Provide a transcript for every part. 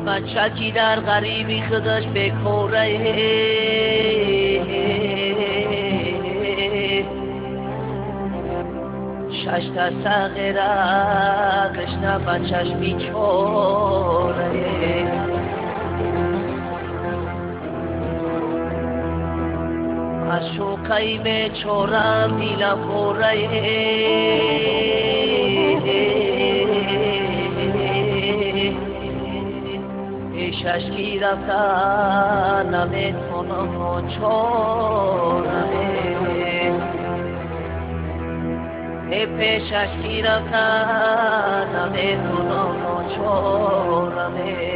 بچکی در غریبی خودش بکوره شش تا صغیره قشنه بچش بیچوره از شوقی بیچوره دیلم پوره پیشش رفتن نمیتونم چورمه پیشش رفتن نمیتونم چورمه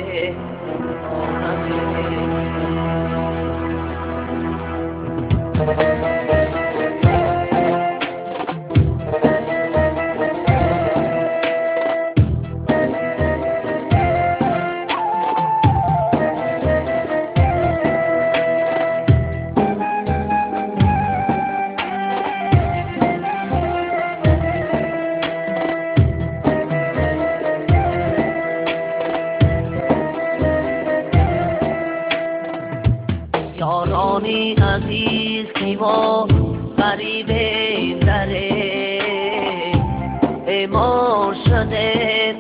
یارانی عزیز کی ما غریب دره بیمار شده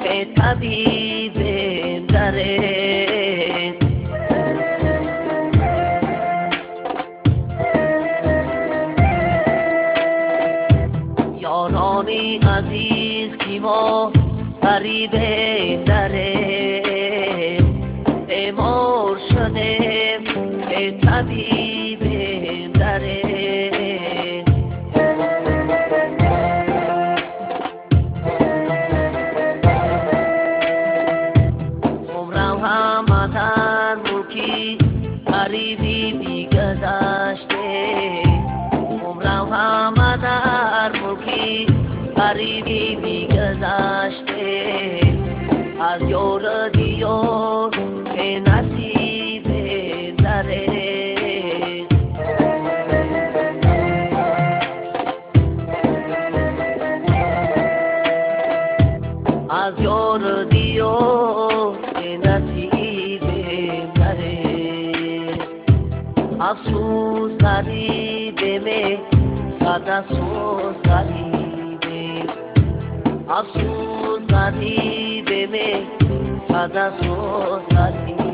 به طبیب دره یارانی عزیز کی ما غریب دره بیمار شده طبیب دره عمرم هم در ملکی غریبی بیگذشته عمرم هم در ملکی غریبی بیگذشته از یار دیار به نصیب دره از یار دیار به نصیب دره افسوس غریبه صد افسوس غریبه افسوس غریبه صد افسوس غریبه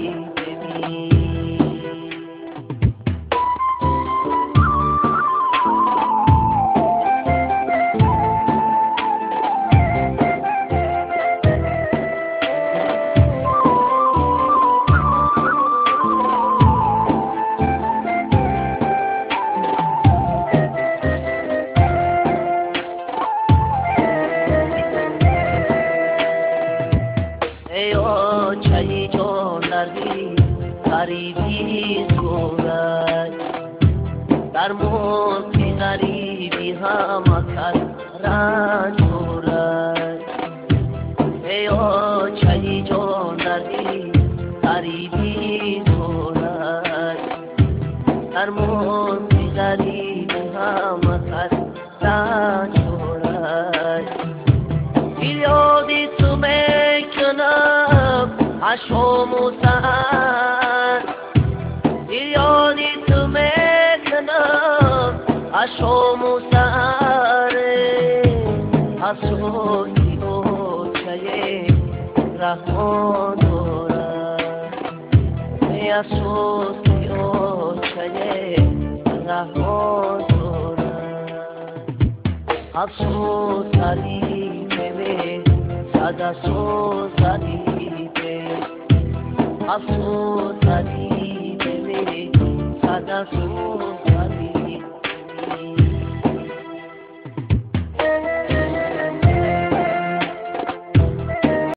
چایی جان دردی غریبی صورت در موتی غریبی هم کس رنج دارد ایا چایی جان دردی غریبی صورت در موتی غریبی هم کس رنج دارد یادی تو میکنم عشقم و سهر یادی تو میکنم عشقم و سهر افسوسی و چه رحمان دارد افسوسی و چه رحمان دارد افسوس غریبه صد افسوس غریبه افسوس غریبه صد افسوس